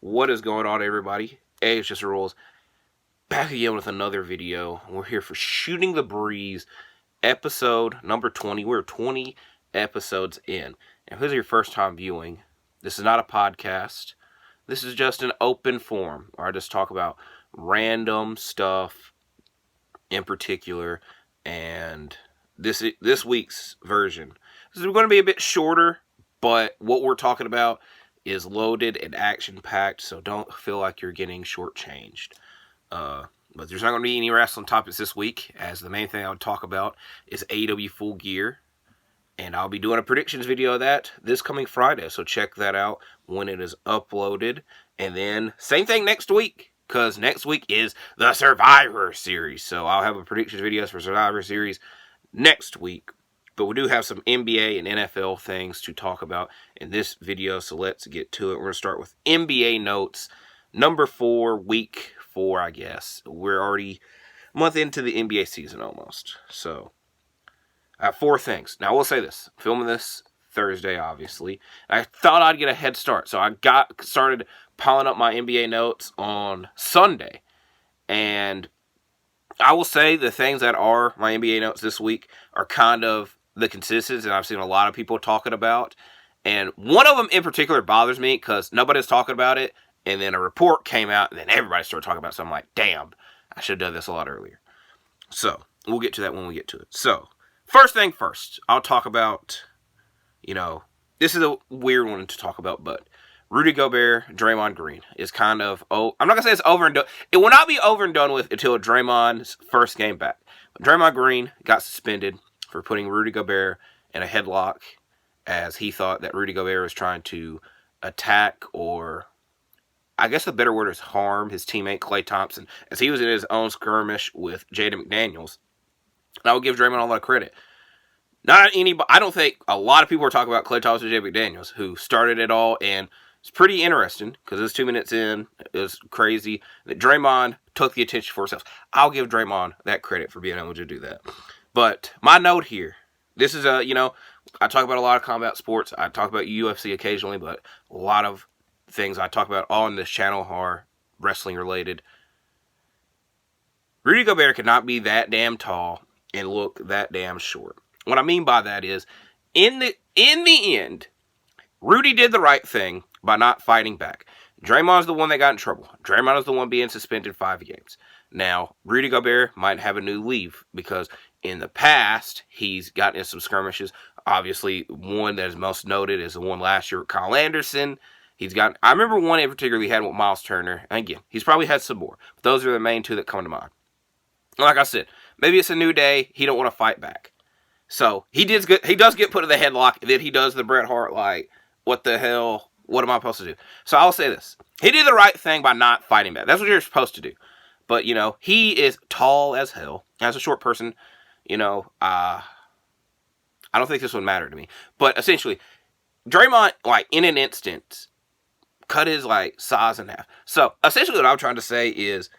What is going on, everybody? Hey, it's just Rules. Back again with another video. We're here for Shooting the Breeze, episode number 20. We're 20 episodes in. And if this is your first time viewing, this is not a podcast. This is just an open forum where I just talk about random stuff in particular. And this week's version is going to be a bit shorter, but what we're talking about is loaded and action-packed, so don't feel like you're getting shortchanged. But there's not going to be any wrestling topics this week, as the main thing I would talk about is AEW Full Gear. And I'll be doing a predictions video of that this coming Friday, so check that out when it is uploaded. And then, same thing next week, because next week is the Survivor Series. So I'll have a predictions videos for Survivor Series next week. But we do have some NBA and NFL things to talk about in this video, so let's get to it. We're going to start with NBA notes. Number 4, week 4, I guess. We're already a month into the NBA season almost. So, I have 4 things. Now, I will say this. I'm filming this Thursday, obviously. I thought I'd get a head start, so I started piling up my NBA notes on Sunday. And I will say the things that are my NBA notes this week are kind of the consistency that I've seen a lot of people talking about. And one of them in particular bothers me because nobody's talking about it. And then a report came out and then everybody started talking about it. So I'm like, damn, I should have done this a lot earlier. So we'll get to that when we get to it. So first thing first, I'll talk about, this is a weird one to talk about, but Rudy Gobert, Draymond Green is kind of, I'm not going to say it's over and done. It will not be over and done with until Draymond's first game back. But Draymond Green got suspended for putting Rudy Gobert in a headlock as he thought that Rudy Gobert was trying to attack, or I guess the better word is harm, his teammate Klay Thompson as he was in his own skirmish with Jaden McDaniels. And I will give Draymond a lot of credit. Not anybody, I don't think a lot of people are talking about Klay Thompson and Jaden McDaniels, who started it all, and it's pretty interesting because it was 2 minutes in. It was crazy that Draymond took the attention for himself. I'll give Draymond that credit for being able to do that. But my note here, this is I talk about a lot of combat sports. I talk about UFC occasionally, but a lot of things I talk about on this channel are wrestling related. Rudy Gobert cannot be that damn tall and look that damn short. What I mean by that is, in the end, Rudy did the right thing by not fighting back. Draymond's the one that got in trouble. Draymond is the one being suspended 5 games. Now, Rudy Gobert might have a new leave because in the past, he's gotten in some skirmishes. Obviously, one that is most noted is the one last year with Kyle Anderson. I remember one in particular he had with Miles Turner. And again, he's probably had some more. But those are the main 2 that come to mind. Like I said, maybe it's a new day. He don't want to fight back. So, he does get put in the headlock. Then he does the Bret Hart, like, what the hell? What am I supposed to do? So, I'll say this. He did the right thing by not fighting back. That's what you're supposed to do. But, he is tall as hell. As a short person, I don't think this would matter to me. But, essentially, Draymond, in an instant, cut his, size in half. So, essentially what I'm trying to say is,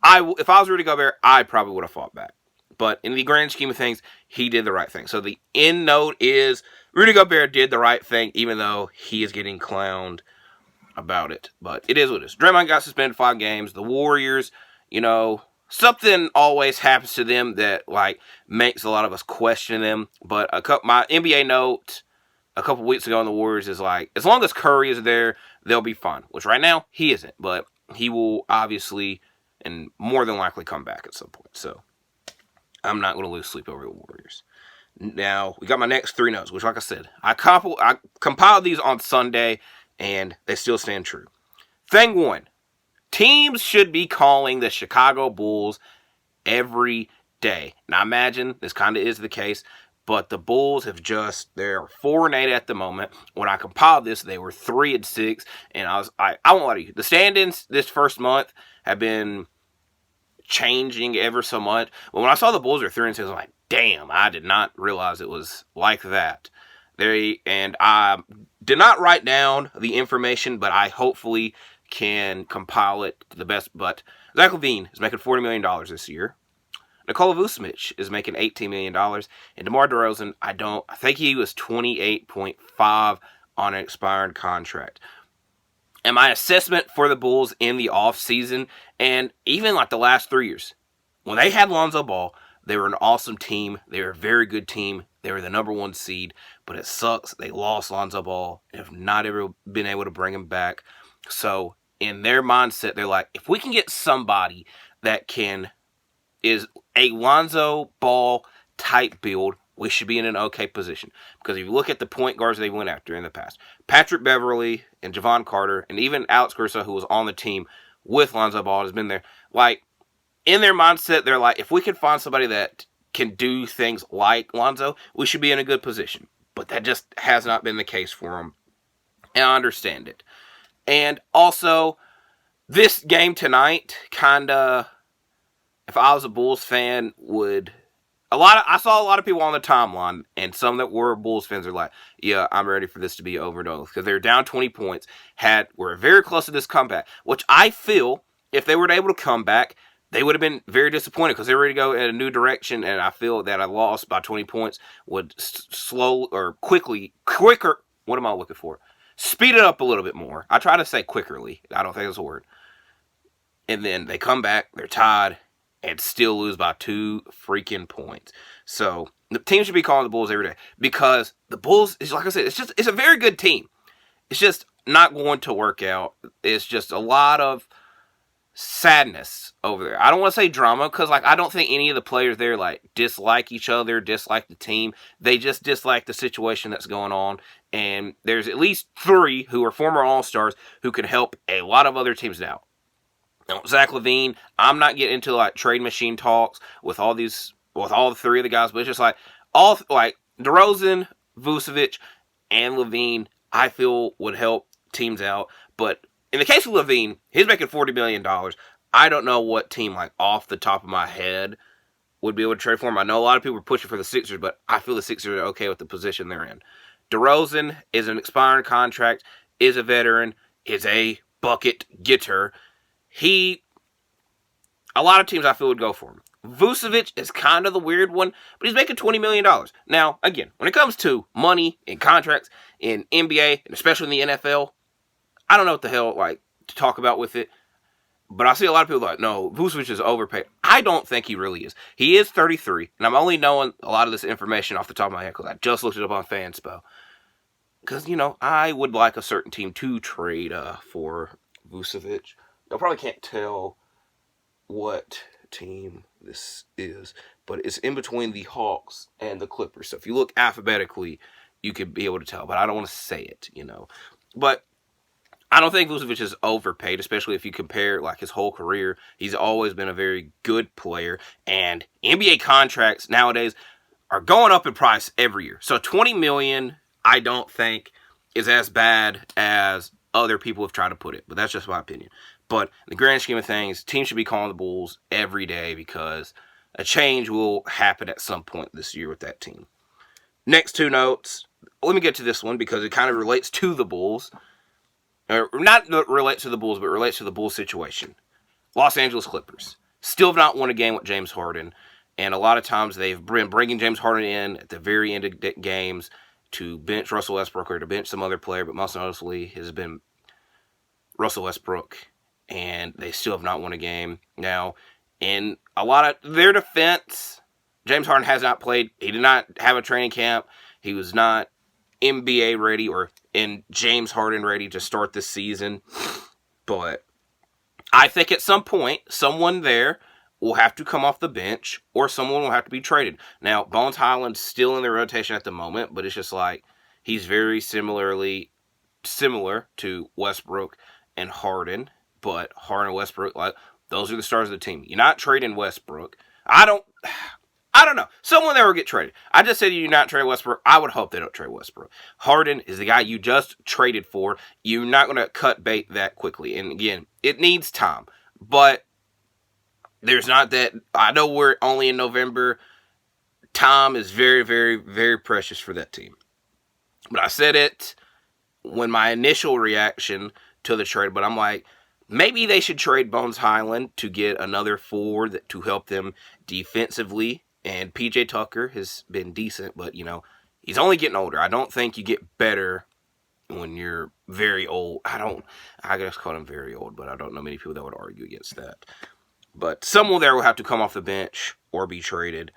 if I was Rudy Gobert, I probably would have fought back. But in the grand scheme of things, he did the right thing. So, the end note is, Rudy Gobert did the right thing, even though he is getting clowned about it. But it is what it is. Draymond got suspended 5 games. The Warriors, something always happens to them that, makes a lot of us question them. But my NBA note a couple weeks ago on the Warriors is, as long as Curry is there, they'll be fine. Which right now, he isn't. But he will obviously and more than likely come back at some point. So, I'm not going to lose sleep over the Warriors. Now, we got my next 3 notes, which, like I said, I compiled these on Sunday, and they still stand true. Thing 1, teams should be calling the Chicago Bulls every day. Now, I imagine this kind of is the case, but the Bulls they're 4-8 at the moment. When I compiled this, they were 3-6, and I won't lie to you. The stand-ins this first month have been changing ever so much. But when I saw the Bulls are 3-6, I was like, damn, I did not realize it was like that. And I did not write down the information, but I hopefully can compile it to the best. But Zach LaVine is making $40 million this year. Nikola Vucevic is making $18 million. And DeMar DeRozan, I think he was 28.5 on an expiring contract. And my assessment for the Bulls in the offseason, and even like the last 3 years, when they had Lonzo Ball, they were an awesome team. They were a very good team. They were the number 1 seed, but it sucks. They lost Lonzo Ball and have not ever been able to bring him back. So in their mindset, they're like, if we can get somebody that is a Lonzo Ball type build, we should be in an okay position. Because if you look at the point guards they went after in the past, Patrick Beverly and Javon Carter, and even Alex Caruso, who was on the team with Lonzo Ball, has been there. Like, in their mindset, they're like, if we can find somebody that can do things like Lonzo, we should be in a good position. But that just has not been the case for them. And I understand it. And also, this game tonight, if I was a Bulls fan, I saw a lot of people on the timeline, and some that were Bulls fans are like, yeah, I'm ready for this to be over and over. Because they're down 20 points, were very close to this comeback, which I feel, if they were able to come back, they would have been very disappointed because they were ready to go in a new direction, and I feel that a loss by 20 points would quicker, what am I looking for? Speed it up a little bit more. I try to say quickerly. I don't think that's a word. And then they come back, they're tied, and still lose by 2 freaking points. So the team should be calling the Bulls every day because the Bulls is, like I said, it's a very good team. It's just not going to work out. It's just a lot of sadness over there. I don't want to say drama because I don't think any of the players there dislike each other, dislike the team. They just dislike the situation that's going on. And there's at least 3 who are former All-Stars who can help a lot of other teams out. Now, Zach LaVine, I'm not getting into trade machine talks with all the 3 of the guys, but it's just DeRozan, Vucevic, and LaVine, I feel would help teams out. But in the case of LaVine, he's making $40 million. I don't know what team, off the top of my head, would be able to trade for him. I know a lot of people are pushing for the Sixers, but I feel the Sixers are okay with the position they're in. DeRozan is an expiring contract, is a veteran, is a bucket getter. A lot of teams I feel would go for him. Vucevic is kind of the weird one, but he's making $20 million. Now, again, when it comes to money and contracts in NBA, and especially in the NFL, I don't know what the hell to talk about with it. But I see a lot of people no, Vucevic is overpaid. I don't think he really is. He is 33, and I'm only knowing a lot of this information off the top of my head because I just looked it up on Fanspo. Because, I would like a certain team to trade for Vucevic. I probably can't tell what team this is, but it's in between the Hawks and the Clippers. So if you look alphabetically, you could be able to tell, but I don't want to say it, But I don't think Vucevic is overpaid, especially if you compare his whole career. He's always been a very good player, and NBA contracts nowadays are going up in price every year. So $20 million, I don't think, is as bad as other people have tried to put it, but that's just my opinion. But in the grand scheme of things, teams should be calling the Bulls every day because a change will happen at some point this year with that team. Next 2 notes. Let me get to this one because it kind of relates to the Bulls. Or not relates to the Bulls, but relates to the Bulls situation. Los Angeles Clippers still have not won a game with James Harden. And a lot of times they've been bringing James Harden in at the very end of games to bench Russell Westbrook or to bench some other player, but most noticeably has been Russell Westbrook. And they still have not won a game. Now, in a lot of their defense, James Harden has not played. He did not have a training camp. He was not NBA ready or in James Harden ready to start this season. But I think at some point, someone there will have to come off the bench or someone will have to be traded. Now, Bones Highland's still in the rotation at the moment, but it's just he's very similar to Westbrook and Harden. But Harden and Westbrook, those are the stars of the team. You're not trading Westbrook. I don't know. Someone there will get traded. I just said you not trade Westbrook. I would hope they don't trade Westbrook. Harden is the guy you just traded for. You're not going to cut bait that quickly. And again, it needs time. But there's not that. I know we're only in November. Time is very, very, very precious for that team. But I said it when my initial reaction to the trade. But I'm maybe they should trade Bones Highland to get another forward to help them defensively. And PJ Tucker has been decent, but, he's only getting older. I don't think you get better when you're very old. I guess call him very old, but I don't know many people that would argue against that. But someone there will have to come off the bench or be traded.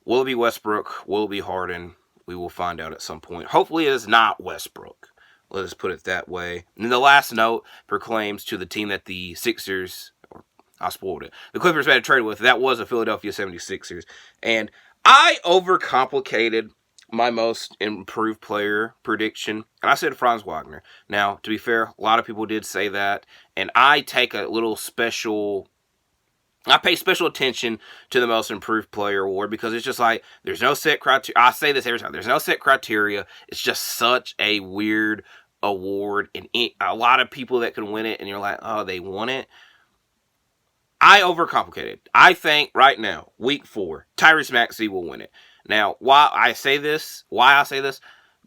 Will it be Westbrook? Will it be Harden? We will find out at some point. Hopefully it is not Westbrook. Let us put it that way. And the last note proclaims to the team that the Sixers, or I spoiled it, the Clippers had traded with, that was the Philadelphia 76ers. And I overcomplicated my most improved player prediction, and I said Franz Wagner. Now, to be fair, a lot of people did say that, and I take a little special... I pay special attention to the most improved player award because it's just like, there's no set criteria. I say this every time. There's no set criteria. It's just such a weird award, and a lot of people that can win it, and you're like, oh, they won it. I overcomplicated. I think right now, week 4, Tyrese Maxey will win it. Now, why I say this,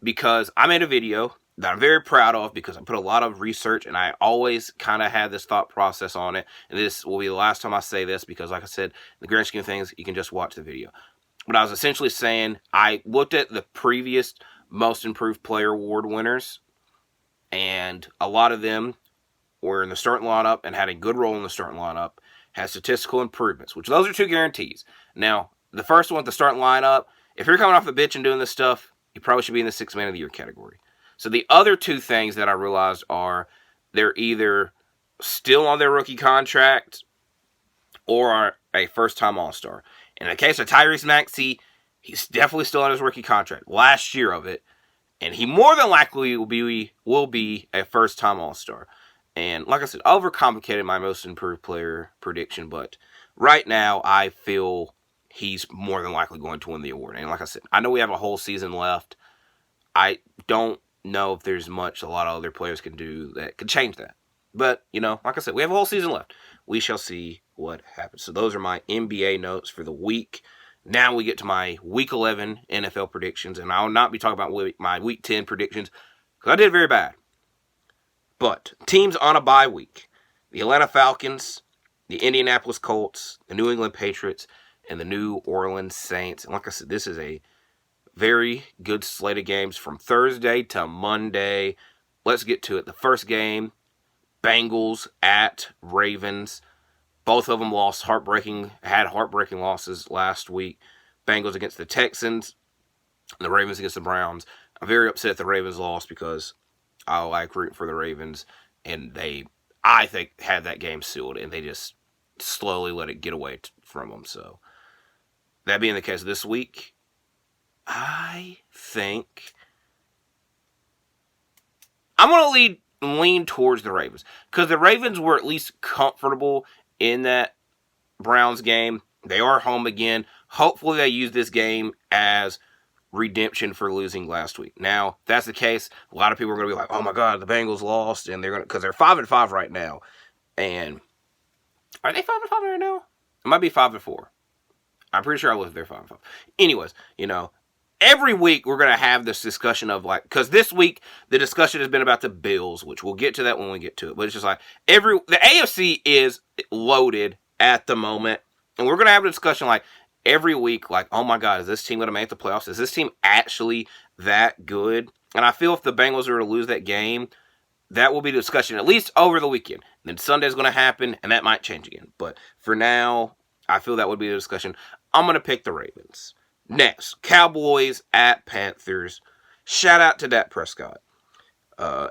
because I made a video that I'm very proud of because I put a lot of research and I always kind of had this thought process on it. And this will be the last time I say this because, like I said, in the grand scheme of things, you can just watch the video. But I was essentially saying, I looked at the previous most improved player award winners, and a lot of them were in the starting lineup and had a good role in the starting lineup, had statistical improvements, which those are 2 guarantees. Now, the first one, the starting lineup, if you're coming off the bench and doing this stuff, you probably should be in the 6th man of the year category. So the other 2 things that I realized are they're either still on their rookie contract or are a first-time All-Star. In the case of Tyrese Maxey, he's definitely still on his rookie contract, last year of it, and he more than likely will be a first-time All-Star. And like I said, I overcomplicated my most improved player prediction, but right now I feel he's more than likely going to win the award. And like I said, I know we have a whole season left. I don't know if there's much a lot of other players can do that could change that. But, like I said, we have a whole season left. We shall see what happens. So those are my NBA notes for the week. Now we get to my Week 11 NFL predictions, and I will not be talking about my Week 10 predictions because I did very bad. But teams on a bye week: the Atlanta Falcons, the Indianapolis Colts, the New England Patriots, and the New Orleans Saints. And like I said, this is a very good slate of games from Thursday to Monday. Let's get to it. The first game, Bengals at Ravens. Both of them had heartbreaking losses last week. Bengals against the Texans, and the Ravens against the Browns. I'm very upset the Ravens lost because I like rooting for the Ravens, and they, I think, had that game sealed, and they just slowly let it get away from them. So, that being the case this week, I think I'm going to lean towards the Ravens because the Ravens were at least comfortable in that Browns game. They are home again. Hopefully they use this game as redemption for losing last week. Now, if that's the case, a lot of people are going to be like, oh my God, the Bengals lost, and because they're 5-5 right now. And are they 5-5 right now? It might be 5-4. I'm pretty sure I was there 5-5. Anyways, every week we're going to have this discussion of because this week the discussion has been about the Bills, which we'll get to that when we get to it. But it's just like the AFC is loaded at the moment, and we're going to have a discussion every week, oh my God, is this team going to make the playoffs? Is this team actually that good? And I feel if the Bengals are to lose that game, that will be the discussion at least over the weekend. Then Sunday's going to happen, and that might change again. But for now, I feel that would be the discussion. I'm going to pick the Ravens. Next, Cowboys at Panthers. Shout out to Dak Prescott.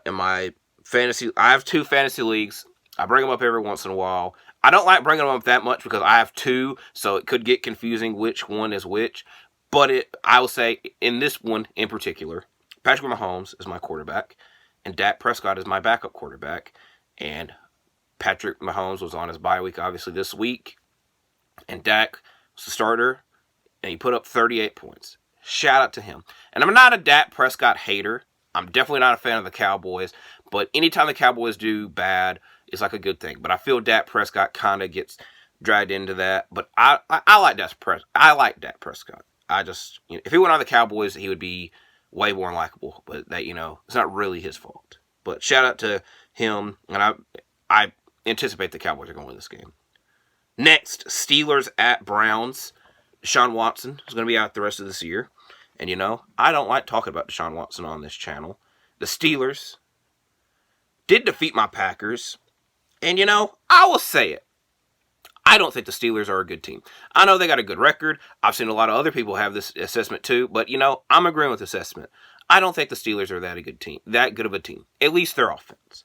In my fantasy, I have 2 fantasy leagues. I bring them up every once in a while. I don't like bringing them up that much because I have 2, so it could get confusing which one is which. But I will say, in this one in particular, Patrick Mahomes is my quarterback, and Dak Prescott is my backup quarterback. And Patrick Mahomes was on his bye week, obviously, this week. And Dak was the starter, and he put up 38 points. Shout out to him. And I'm not a Dak Prescott hater. I'm definitely not a fan of the Cowboys. But anytime the Cowboys do bad, it's a good thing. But I feel Dak Prescott kind of gets dragged into that. But I like Dak Prescott. I like Dak Prescott. I just, if he went on the Cowboys, he would be way more likable. But that, it's not really his fault. But shout out to him. And I anticipate the Cowboys are going to win this game. Next, Steelers at Browns. Deshaun Watson is going to be out the rest of this year. And, I don't like talking about Deshaun Watson on this channel. The Steelers did defeat my Packers. And, I will say it. I don't think the Steelers are a good team. I know they got a good record. I've seen a lot of other people have this assessment too. But, I'm agreeing with this assessment. I don't think the Steelers are that good of a team. At least their offense.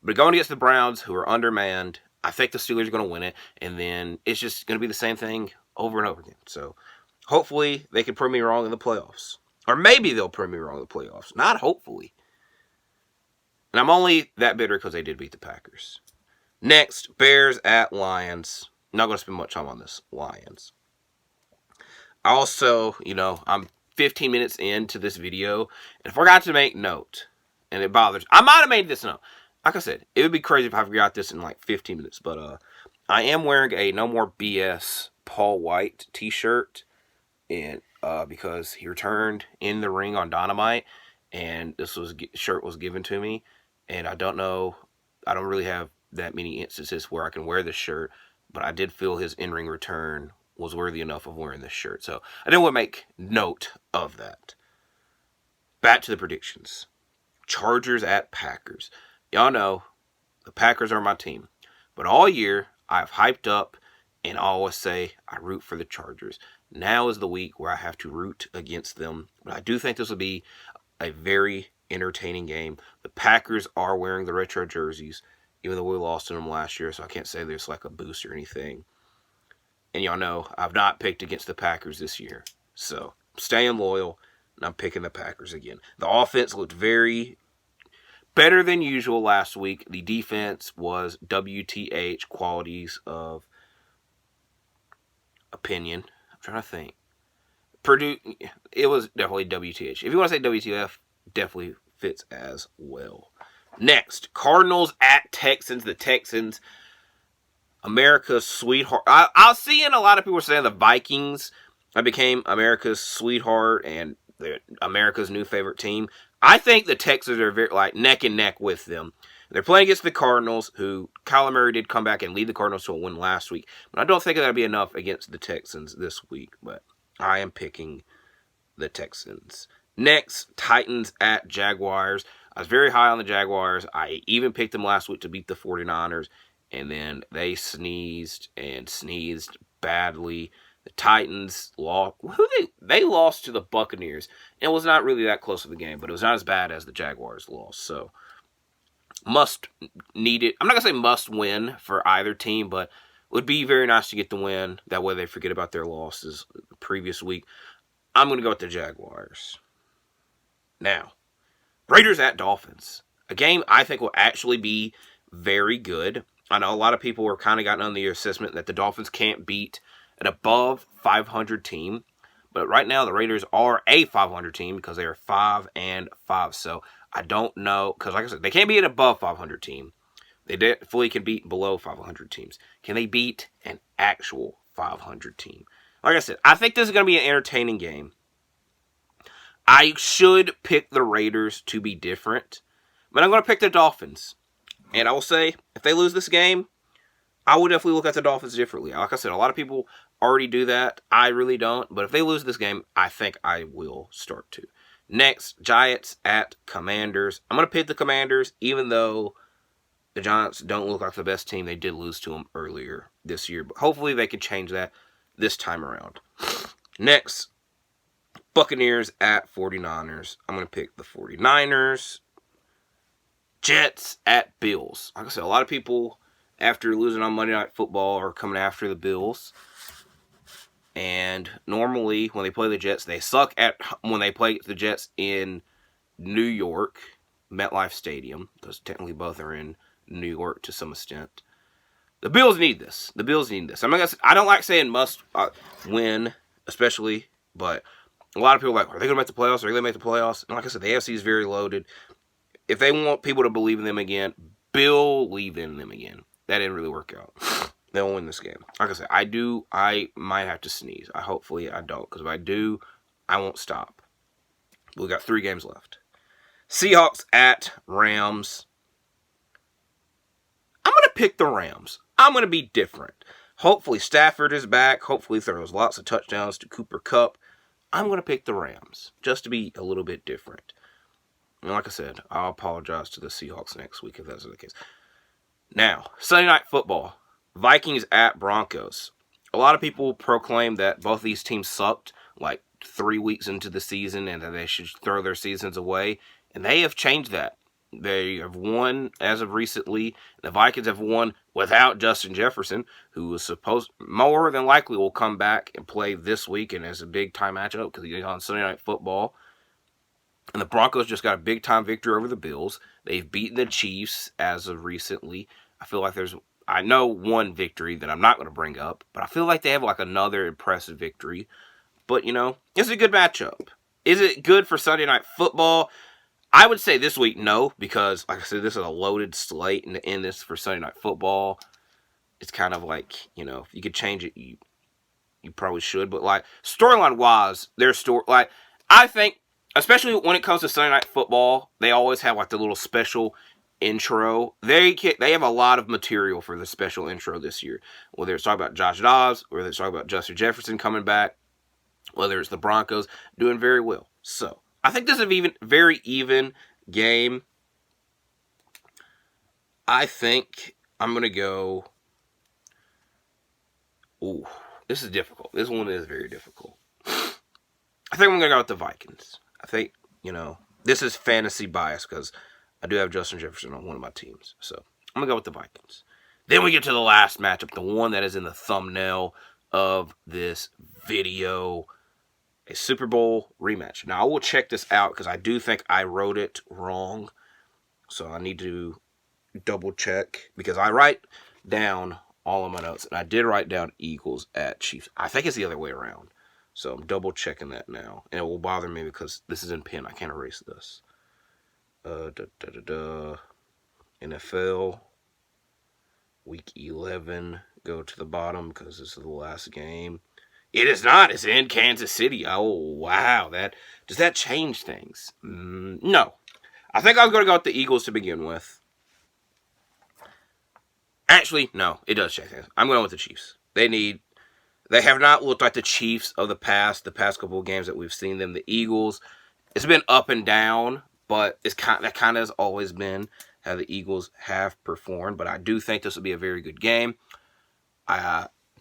But going against the Browns, who are undermanned, I think the Steelers are going to win it. And then it's just going to be the same thing over and over again. So hopefully they can prove me wrong in the playoffs. Or maybe they'll prove me wrong in the playoffs. Not hopefully. And I'm only that bitter because they did beat the Packers. Next, Bears at Lions. I'm not going to spend much time on this. Lions. Also, I'm 15 minutes into this video and I forgot to make note. And it bothers. I might have made this note. Like I said, it would be crazy if I forgot this in like 15 minutes. But I am wearing a No More BS Paul White t-shirt. And because he returned in the ring on Dynamite. And this shirt was given to me. And I don't really have that many instances where I can wear this shirt, but I did feel his in-ring return was worthy enough of wearing this shirt. So I didn't want to make note of that. Back to the predictions. Chargers at Packers. Y'all know the Packers are my team, but all year I've hyped up and I always say I root for the Chargers. Now is the week where I have to root against them, but I do think this will be a very entertaining game. The Packers are wearing the retro jerseys, even though we lost to them last year, so I can't say there's like a boost or anything. And y'all know I've not picked against the Packers this year. So I'm staying loyal, and I'm picking the Packers again. The offense looked very better than usual last week. The defense was WTH, qualities of opinion. I'm trying to think. Purdue, it was definitely WTH. If you want to say WTF, definitely fits as well. Next, Cardinals at Texans. The Texans, America's sweetheart. I was seeing a lot of people saying the Vikings became America's sweetheart and America's new favorite team. I think the Texans are very neck and neck with them. They're playing against the Cardinals, who Kyler Murray did come back and lead the Cardinals to a win last week. But I don't think that'll be enough against the Texans this week. But I am picking the Texans. Next, Titans at Jaguars. I was very high on the Jaguars. I even picked them last week to beat the 49ers. And then they sneezed badly. The Titans lost. They lost to the Buccaneers. And it was not really that close of a game, but it was not as bad as the Jaguars lost. So, must need it. I'm not going to say must win for either team, but it would be very nice to get the win. That way they forget about their losses the previous week. I'm going to go with the Jaguars. Now, Raiders at Dolphins. A game I think will actually be very good. I know a lot of people were kind of gotten on the assessment that the Dolphins can't beat an above 500 team. But right now, the Raiders are a 500 team because they are 5-5. So I don't know, because like I said, they can't beat an above 500 team. They definitely can beat below 500 teams. Can they beat an actual 500 team? Like I said, I think this is going to be an entertaining game. I should pick the Raiders to be different, but I'm going to pick the Dolphins. And I will say, if they lose this game, I will definitely look at the Dolphins differently. Like I said, a lot of people already do that. I really don't. But if they lose this game, I think I will start to. Next, Giants at Commanders. I'm going to pick the Commanders, even though the Giants don't look like the best team. They did lose to them earlier this year. But hopefully they can change that this time around. Next, Buccaneers at 49ers. I'm going to pick the 49ers. Jets at Bills. Like I said, a lot of people, after losing on Monday Night Football, are coming after the Bills. And normally, when they play the Jets, they suck at when they play the Jets in New York, MetLife Stadium. Those technically both are in New York to some extent. The Bills need this. The Bills need this. I don't like saying must win, especially, but a lot of people are like, are they going to make the playoffs? Are they going to make the playoffs? And like I said, the AFC is very loaded. If they want people to believe in them again, believe in them again. That didn't really work out. They'll win this game. Like I said, I might have to sneeze. Hopefully I don't, because if I do, I won't stop. We've got 3 games left. Seahawks at Rams. I'm going to pick the Rams. I'm going to be different. Hopefully Stafford is back. Hopefully throws lots of touchdowns to Cooper Kupp. I'm going to pick the Rams, just to be a little bit different. And like I said, I'll apologize to the Seahawks next week if that's the case. Now, Sunday Night Football. Vikings at Broncos. A lot of people proclaim that both these teams sucked like 3 weeks into the season and that they should throw their seasons away. And they have changed that. They have won as of recently. The Vikings have won without Justin Jefferson, who was more than likely will come back and play this week and as a big time matchup because he's on Sunday Night Football. And the Broncos just got a big time victory over the Bills. They've beaten the Chiefs as of recently. I feel like I know one victory that I'm not going to bring up, but I feel like they have like another impressive victory. But, it's a good matchup. Is it good for Sunday Night Football? I would say this week, no, because, like I said, this is a loaded slate, and to end this for Sunday Night Football, it's kind of like, if you could change it, you probably should. But, like, storyline-wise, I think, especially when it comes to Sunday Night Football, they always have, like, the little special intro. They have a lot of material for the special intro this year. Whether it's talking about Josh Dobbs, whether it's talking about Justin Jefferson coming back, whether it's the Broncos doing very well. So, I think this is a very even game. I think I'm going to go... Ooh, this is difficult. This one is very difficult. I think I'm going to go with the Vikings. I think, this is fantasy bias because I do have Justin Jefferson on one of my teams. So, I'm going to go with the Vikings. Then we get to the last matchup, the one that is in the thumbnail of this video. A Super Bowl rematch. Now, I will check this out because I do think I wrote it wrong. So, I need to double check because I write down all of my notes. And I did write down Eagles at Chiefs. I think it's the other way around. So, I'm double checking that now. And it will bother me because this is in pen. I can't erase this. NFL. Week 11. Go to the bottom because this is the last game. It is not. It's in Kansas City. Oh, wow. Does that change things? No. I think I was going to go with the Eagles to begin with. Actually, no. It does change things. I'm going with the Chiefs. They have not looked like the Chiefs of the past couple of games that we've seen them. The Eagles, it's been up and down, but that kind of has always been how the Eagles have performed. But I do think this will be a very good game.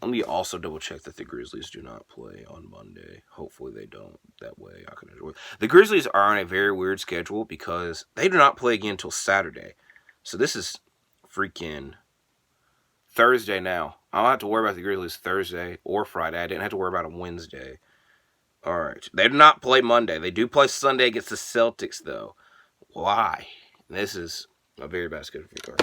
Let me also double check that the Grizzlies do not play on Monday. Hopefully they don't. That way I can enjoy it. The Grizzlies are on a very weird schedule because they do not play again until Saturday. So this is freaking Thursday now. I don't have to worry about the Grizzlies Thursday or Friday. I didn't have to worry about them Wednesday. All right. They do not play Monday. They do play Sunday against the Celtics, though. Why? This is a very bad schedule for you.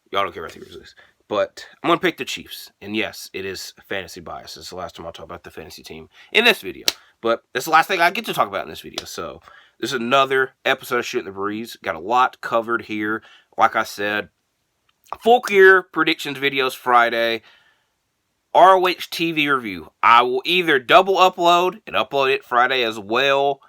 Y'all don't care about the Grizzlies. But I'm going to pick the Chiefs. And yes, it is fantasy bias. This is the last time I'll talk about the fantasy team in this video. But it's the last thing I get to talk about in this video. So this is another episode of Shooting the Breeze. Got a lot covered here. Like I said, full gear predictions videos Friday. ROH TV review. I will either double upload and upload it Friday as well.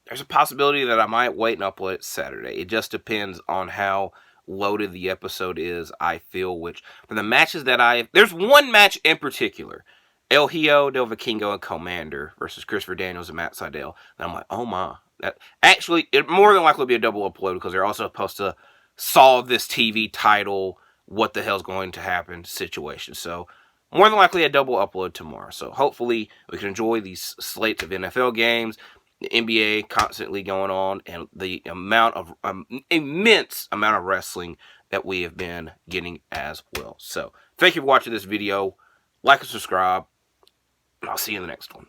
There's a possibility that I might wait and upload it Saturday. It just depends on how loaded the episode is, I feel, which for the matches that there's one match in particular, El Hijo del Vikingo and Commander versus Christopher Daniels and Matt Sydal, and I'm like, oh my, that actually, it more than likely will be a double upload because they're also supposed to solve this TV title, what the hell's going to happen situation. So more than likely a double upload tomorrow. So hopefully we can enjoy these slates of NFL games, the NBA constantly going on, and the immense amount of wrestling that we have been getting as well. So, thank you for watching this video. Like and subscribe, and I'll see you in the next one.